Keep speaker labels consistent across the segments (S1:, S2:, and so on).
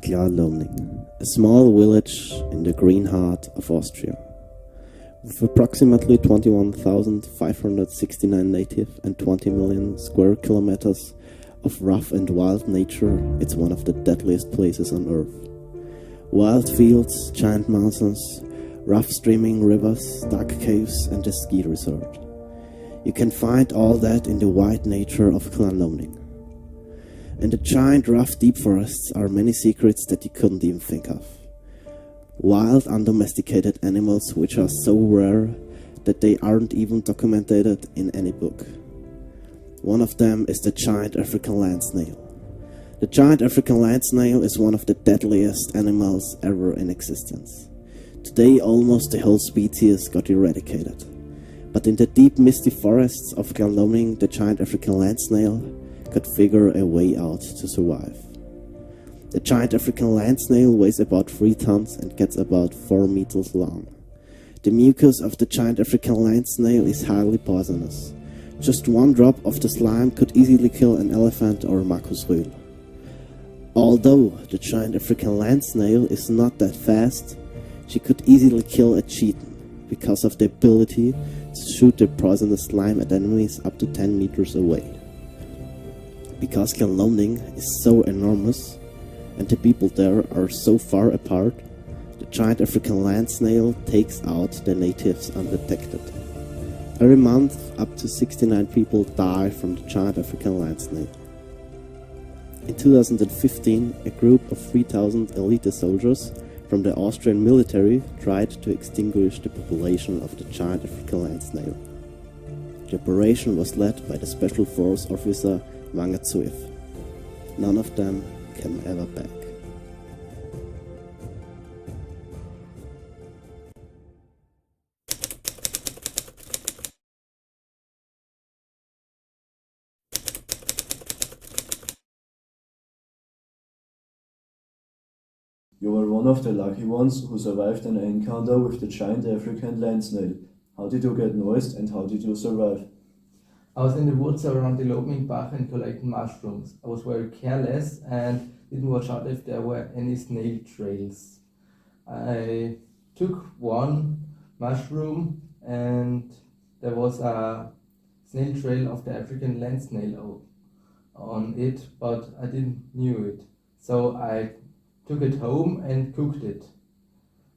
S1: Kloalobming, a small village in the green heart of Austria. With approximately 21,569 native and 20 million square kilometers of rough and wild nature, it's one of the deadliest places on earth. Wild fields, giant mountains, rough streaming rivers, dark caves and a ski resort. You can find all that in the wide nature of Kloalobming. In the giant, rough, deep forests are many secrets that you couldn't even think of. Wild, undomesticated animals which are so rare that they aren't even documented in any book. One of them is the giant African land snail. The giant African land snail is one of the deadliest animals ever in existence. Today almost the whole species got eradicated. But in the deep misty forests of Kloalobming, the giant African land snail could figure a way out to survive. The giant African land snail weighs about 3 tons and gets about 4 meters long. The mucus of the giant African land snail is highly poisonous. Just one drop of the slime could easily kill an elephant or a Markus. Although the giant African land snail is not that fast, she could easily kill a cheetah because of the ability to shoot the poisonous slime at enemies up to 10 meters away. Because Kloalobming is so enormous and the people there are so far apart, the giant African land snail takes out the natives undetected. Every month, up to 69 people die from the giant African land snail. In 2015, a group of 3,000 elite soldiers from the Austrian military tried to extinguish the population of the giant African land snail. The operation was led by the Special Force officer Emanuel. None of them came ever back.
S2: You were one of the lucky ones who survived an encounter with the giant African land snail. How did you get noticed and how did you survive?
S3: I was in the woods around the Lumbardh and collecting mushrooms. I was very careless and didn't watch out if there were any snail trails. I took one mushroom and there was a snail trail of the African land snail on it, but I didn't knew it. So I took it home and cooked it.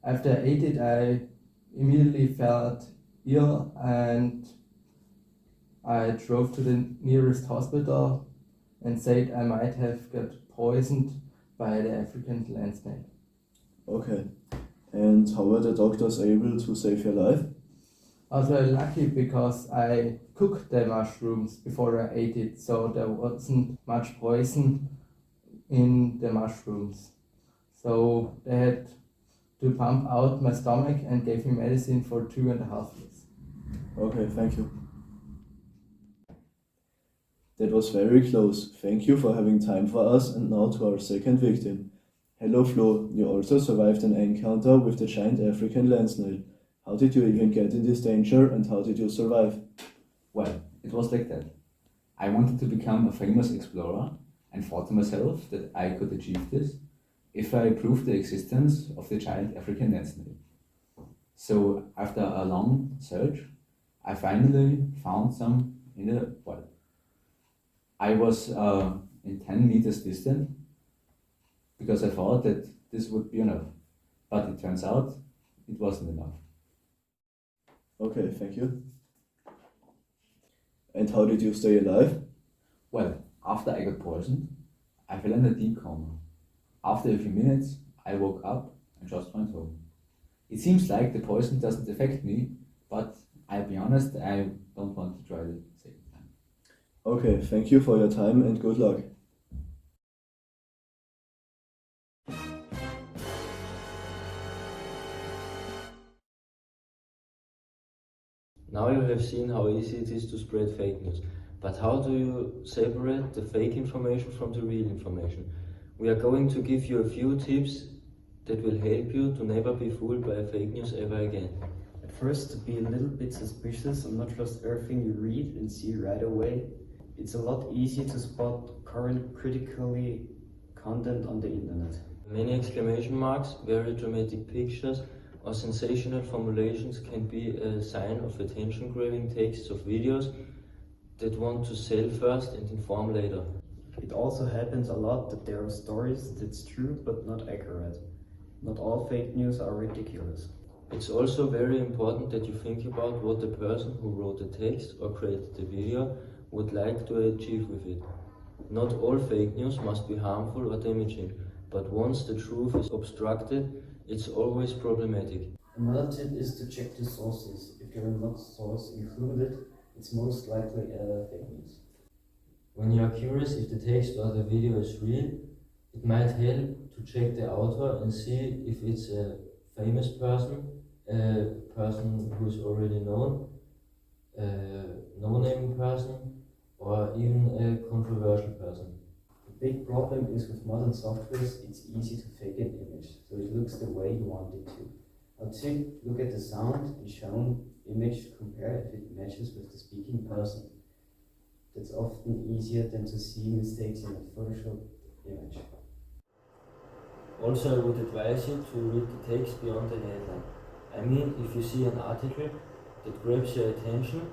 S3: After I ate it, I immediately felt ill and I drove to the nearest hospital and said I might have got poisoned by the African land snail.
S2: Okay. And how were the doctors able to save your life?
S3: I was very lucky because I cooked the mushrooms before I ate it, so there wasn't much poison in the mushrooms. So they had to pump out my stomach and gave me medicine for 2.5 years.
S2: Okay, thank you. That was very close. Thank you for having time for us, and now to our second victim. Hello Flo, you also survived an encounter with the giant African land snail. How did you even get in this danger and how did you survive?
S4: Well, it was like that. I wanted to become a famous explorer and thought to myself that I could achieve this if I proved the existence of the giant African land snail. So after a long search, I finally found some in the wild. I was in 10 meters distant because I thought that this would be enough, but it turns out it wasn't enough.
S2: Okay, thank you. And how did you stay alive?
S4: Well, after I got poisoned, I fell in a deep coma. After a few minutes, I woke up and just went home. It seems like the poison doesn't affect me, but I'll be honest, I don't want to try the second time.
S2: Okay, thank you for your time and good luck.
S5: Now you have seen how easy it is to spread fake news. But how do you separate the fake information from the real information? We are going to give you a few tips that will help you to never be fooled by fake news ever again.
S6: At first, be a little bit suspicious and not trust everything you read and see right away. It's a lot easier to spot current critically content on the internet.
S5: Many exclamation marks, very dramatic pictures, or sensational formulations can be a sign of attention-grabbing texts of videos that want to sell first and inform later.
S6: It also happens a lot that there are stories that's true but not accurate. Not all fake news are ridiculous.
S5: It's also very important that you think about what the person who wrote the text or created the video would like to achieve with it. Not all fake news must be harmful or damaging, but once the truth is obstructed, it's always problematic.
S6: Another tip is to check the sources. If there are not sources included, it's most likely fake news.
S5: When you are curious if the text or the video is real, it might help to check the author and see if it's a famous person, a person who's already known, a no-name person, or even a controversial person.
S6: The big problem is with modern softwares, it's easy to fake an image, so it looks the way you want it to. A tip, look at the sound and shown image to compare if it matches with the speaking person. That's often easier than to see mistakes in a Photoshop image.
S5: Also, I would advise you to read the text beyond the headline. I mean, if you see an article that grabs your attention,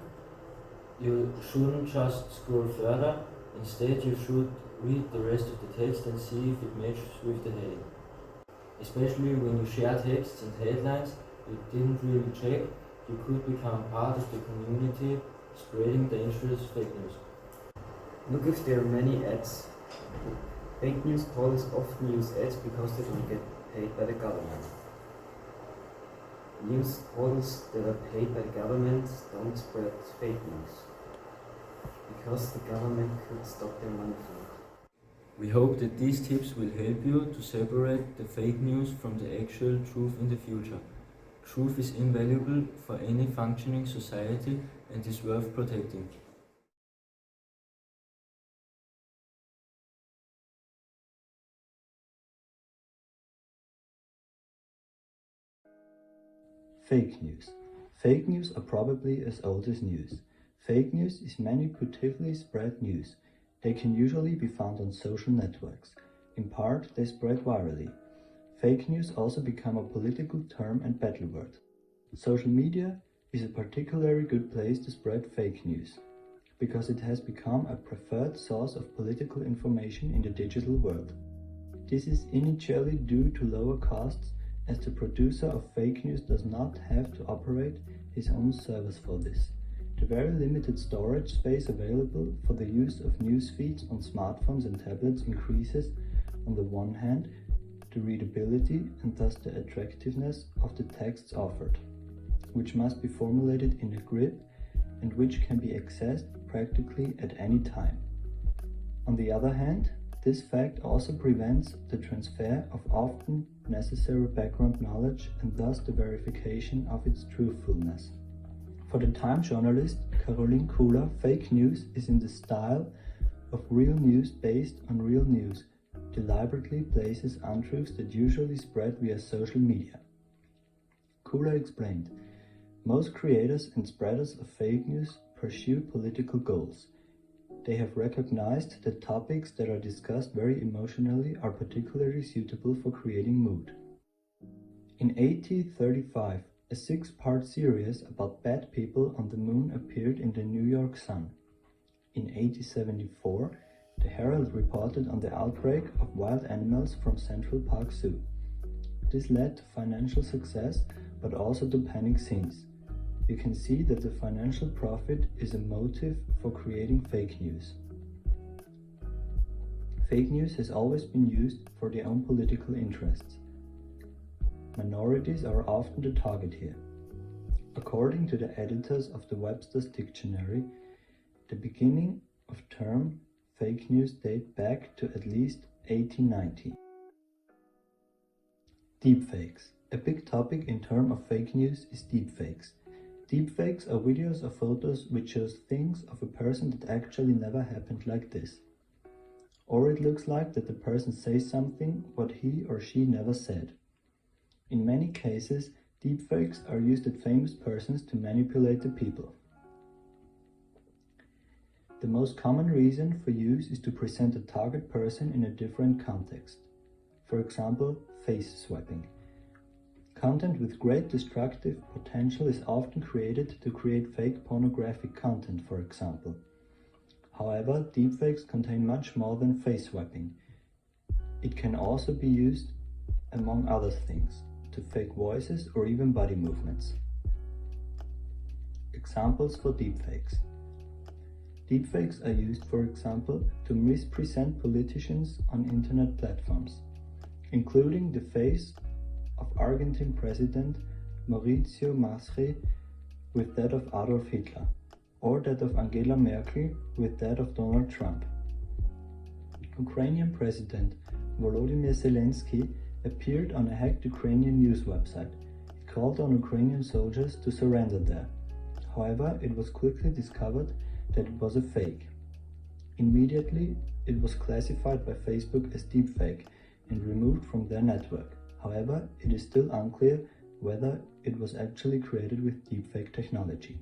S5: you shouldn't just scroll further. Instead, you should read the rest of the text and see if it matches with the heading. Especially when you share texts and headlines you didn't really check, you could become part of the community spreading dangerous fake news.
S6: Look if there are many ads. Fake news callers often use ads because they don't get paid by the government. News portals that are paid by the government don't spread fake news because the government could stop their money flow.
S5: We hope that these tips will help you to separate the fake news from the actual truth in the future. Truth is invaluable for any functioning society and is worth protecting.
S7: Fake news. Fake news are probably as old as news. Fake news is manipulatively spread news. They can usually be found on social networks. In part, they spread virally. Fake news also become a political term and battle word. Social media is a particularly good place to spread fake news, because it has become a preferred source of political information in the digital world. This is initially due to lower costs, as the producer of fake news does not have to operate his own servers for this. The very limited storage space available for the use of news feeds on smartphones and tablets increases, on the one hand, the readability and thus the attractiveness of the texts offered, which must be formulated in a grid and which can be accessed practically at any time. On the other hand, this fact also prevents the transfer of often necessary background knowledge and thus the verification of its truthfulness. For the Time journalist Colin, fake news is in the style of real news based on real news, deliberately places untruths that usually spread via social media. Kula explained, most creators and spreaders of fake news pursue political goals. They have recognized that topics that are discussed very emotionally are particularly suitable for creating mood. In 1835, a 6-part series about bad people on the moon appeared in the New York Sun. In 1874, the Herald reported on the outbreak of wild animals from Central Park Zoo. This led to financial success, but also to panic scenes. You can see that the financial profit is a motive for creating fake news. Fake news has always been used for their own political interests. Minorities are often the target here. According to the editors of the Webster's Dictionary, the beginning of term fake news date back to at least 1890. Deepfakes. A big topic in terms of fake news is deepfakes. Deepfakes are videos or photos which shows things of a person that actually never happened, like this. Or it looks like that the person says something what he or she never said. In many cases, deepfakes are used at famous persons to manipulate the people. The most common reason for use is to present a target person in a different context. for example, face swapping. Content with great destructive potential is often created to create fake pornographic content, for example. However, deepfakes contain much more than face swapping. It can also be used, among other things, to fake voices or even body movements. Examples for deepfakes. Deepfakes are used, for example, to mispresent politicians on internet platforms, including the face of Argentine President Mauricio Macri with that of Adolf Hitler, or that of Angela Merkel with that of Donald Trump. Ukrainian President Volodymyr Zelensky appeared on a hacked Ukrainian news website. It called on Ukrainian soldiers to surrender there. However, it was quickly discovered that it was a fake. Immediately, it was classified by Facebook as deepfake and removed from their network. However, it is still unclear whether it was actually created with deepfake technology.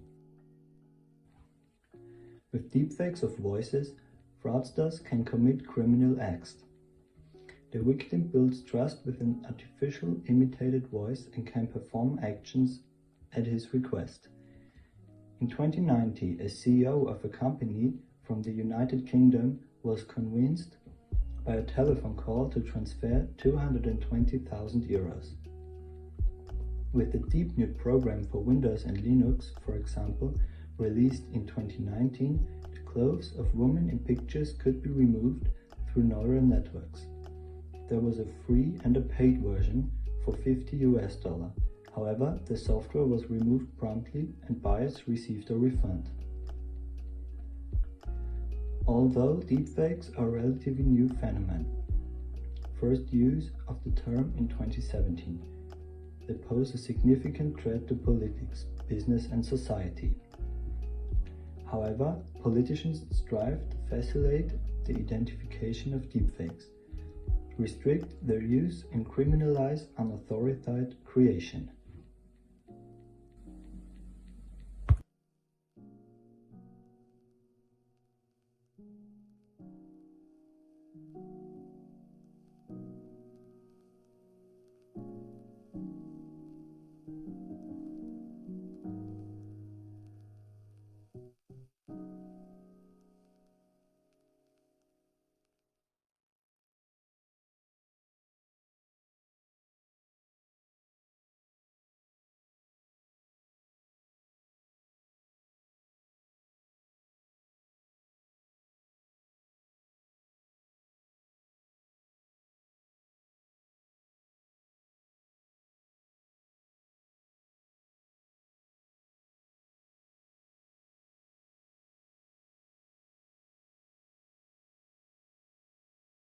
S7: With deepfakes of voices, fraudsters can commit criminal acts. The victim builds trust with an artificial imitated voice and can perform actions at his request. In 2019, a CEO of a company from the United Kingdom was convinced by a telephone call to transfer 220,000 euros. With the DeepNude program for Windows and Linux, for example, released in 2019, the clothes of women in pictures could be removed through neural networks. There was a free and a paid version for $50. However, the software was removed promptly and buyers received a refund. Although deepfakes are a relatively new phenomenon, first use of the term in 2017, they pose a significant threat to politics, business and society. However, politicians strive to facilitate the identification of deepfakes, restrict their use and criminalize unauthorized creation.